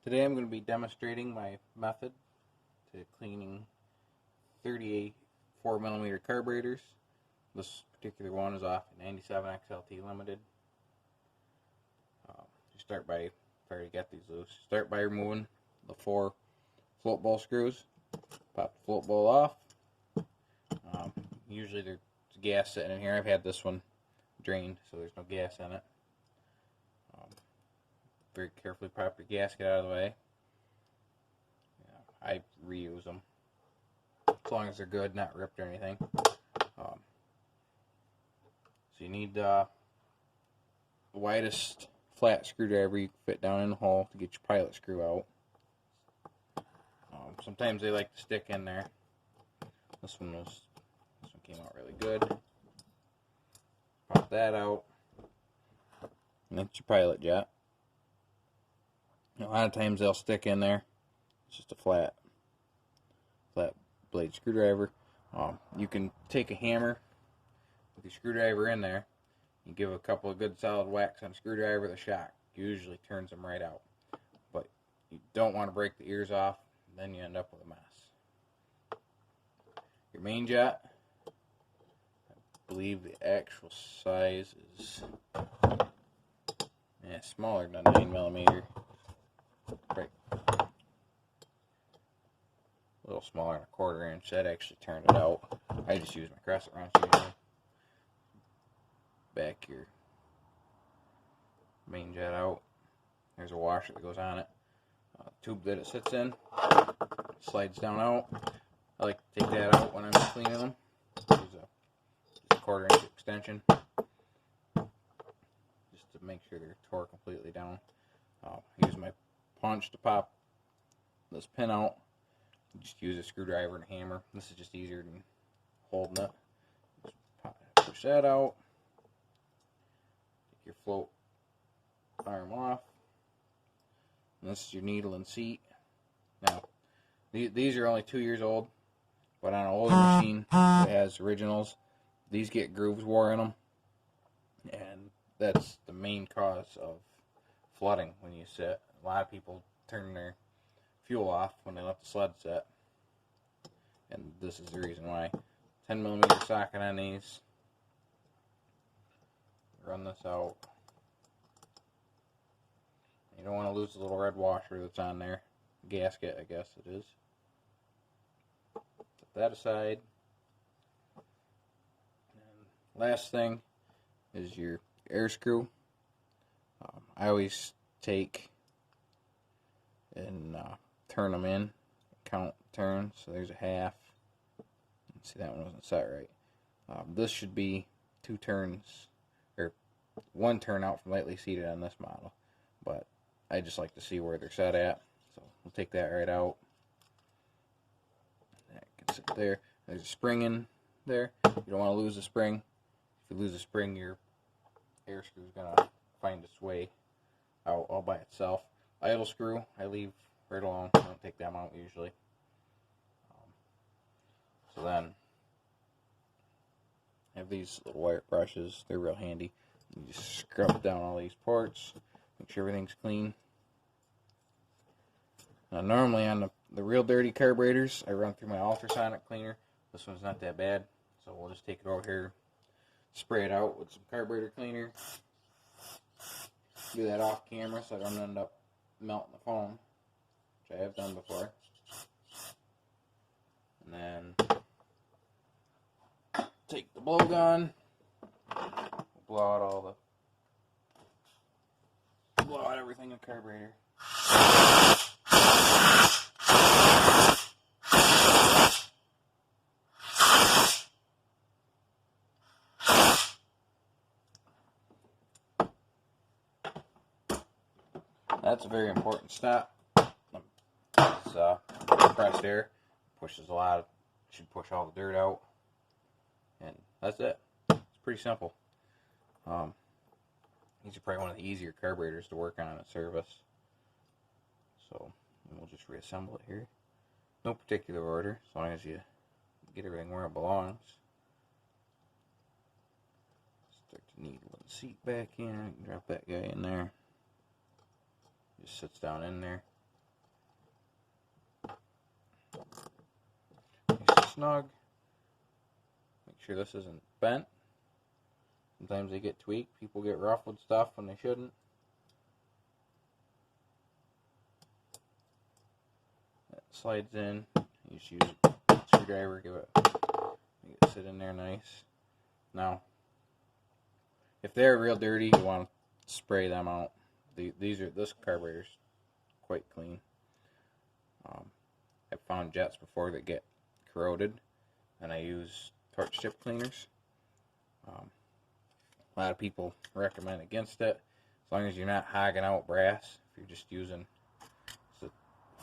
Today I'm going to be demonstrating my method to cleaning 34mm carburetors. This particular one is off 97 XLT Limited. You start by, if I already got these loose, start by removing the 4 float bowl screws. Pop the float bowl off. Usually there's gas sitting in here. I've had this one drained, so there's no gas in it. Very carefully pop your gasket out of the way. I reuse them as long as they're good, not ripped or anything. So you need the widest flat screwdriver you can fit down in the hole to get your pilot screw out. Sometimes they like to stick in there. This one came out really good. Pop that out, and that's your pilot jet. A lot of times they'll stick in there. It's just a flat blade screwdriver. You can take a hammer with your screwdriver in there. You give a couple of good solid whacks on a screwdriver, the shock usually turns them right out. But you don't want to break the ears off, then you end up with a mess. Your main jet, I believe the actual size is smaller than 9mm. Right. A little smaller than a 1/4 inch. That actually turned it out. I just use my crescent wrench usually. Back your main jet out. There's a washer that goes on it. Tube that it sits in slides down out. I like to take that out when I'm cleaning them. Use a 1/4 inch extension just to make sure they're tore completely down. I use my punch to pop this pin out. Just use a screwdriver and a hammer. This is just easier than holding it. Just push that out. Take your float arm off. And this is your needle and seat. Now, these are only 2 years old, but on an older machine that has originals, these get grooves wore in them, and that's the main cause of flooding when you sit. A lot of people turn their fuel off when they let the sled set, and this is the reason why. 10mm socket on these. Run this out. You don't want to lose the little red washer that's on there. Gasket, I guess it is. Put that aside. And last thing is your air screw. I always take and turn them in, count turns. So there's a half. See, that one wasn't set right. This should be 2 turns, or 1 turn out from lightly seated on this model, but I just like to see where they're set at, so we'll take that right out. That can sit there. There's a spring in there. You don't want to lose the spring. If you lose the spring, your air screw is going to find its way out all by itself. Idle screw, I leave right alone. I don't take them out usually. So then, I have these little wire brushes. They're real handy. You just scrub down all these ports, make sure everything's clean. Now, normally on the real dirty carburetors, I run through my ultrasonic cleaner. This one's not that bad, so we'll just take it over here, spray it out with some carburetor cleaner. Do that off camera so I don't end up melting the foam, which I have done before. And then take the blowgun, blow out everything in the carburetor. That's a very important step. Compressed air pushes should push all the dirt out, and that's it. It's pretty simple. These are probably one of the easier carburetors to work on at service. So we'll just reassemble it here. No particular order, as long as you get everything where it belongs. Stick the needle and seat back in. Drop that guy in there. Just sits down in there. snug. Make sure this isn't bent. Sometimes they get tweaked. People get rough with stuff when they shouldn't. That slides in. You just use a screwdriver, make it sit in there nice. Now, if they're real dirty, you want to spray them out. This carburetor's quite clean. I've found jets before that get corroded, and I use torch tip cleaners. A lot of people recommend against it, as long as you're not hogging out brass. If you're just using the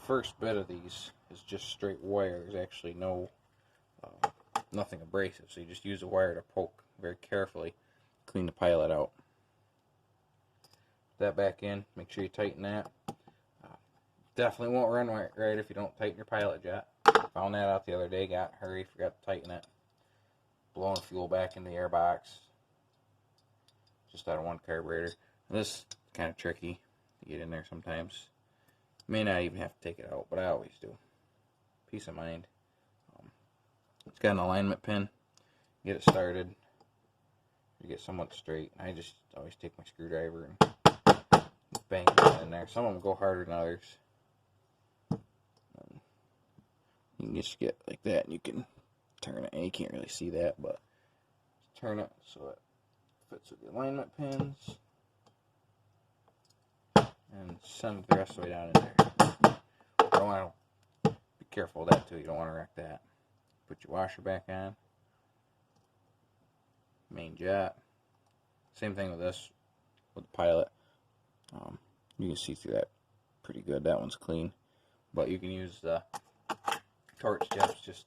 first bit of these is just straight wire. There's actually nothing abrasive, so you just use a wire to poke very carefully, clean the pilot out. Put that back in. Make sure you tighten that. Definitely won't run right if you don't tighten your pilot jet. Found that out the other day. Got in a hurry, forgot to tighten it. Blowing fuel back in the airbox. Just out of one carburetor. This is kind of tricky to get in there sometimes. May not even have to take it out, but I always do. Peace of mind. It's got an alignment pin. Get it started. You get somewhat straight. I just always take my screwdriver and bang it in there. Some of them go harder than others. You can just get like that, and you can turn it. And you can't really see that, but turn it so it fits with the alignment pins, and send it the rest of the way down in there. You don't want to be careful of that too. You don't want to wreck that. Put your washer back on. Main jet. Same thing with this, with the pilot. You can see through that pretty good. That one's clean, but you can use the torch tips just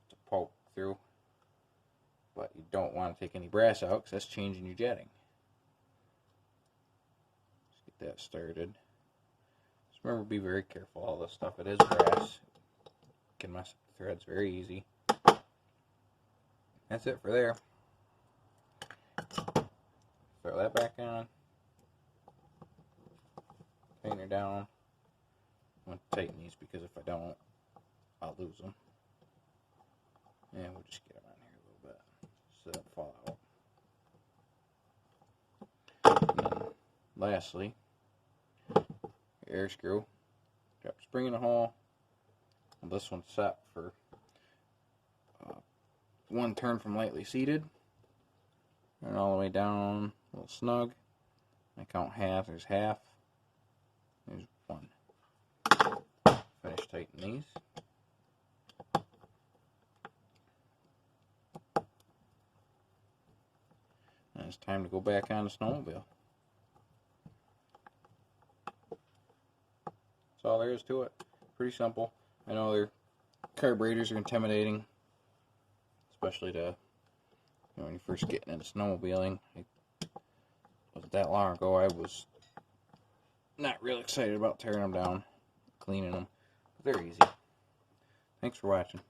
to poke through. But you don't want to take any brass out because that's changing your jetting. Just get that started. Just remember, be very careful. All this stuff, it is brass. You can mess up the threads very easy. That's it for there. Throw that back on. Tighten her down. I'm going to tighten these because if I don't, I'll lose them. And we'll just get them on here a little bit so they don't fall out. And then lastly, your air screw. Drop a spring in the hole. Well, this one's set for one turn from lightly seated. Turn all the way down, a little snug. I count half. There's half. There's one. Finish tightening these. And it's time to go back on the snowmobile. That's all there is to it. Pretty simple. I know their carburetors are intimidating, especially to when you're first getting into snowmobiling. It wasn't that long ago. I was not real excited about tearing them down, cleaning them. But they're easy. Thanks for watching.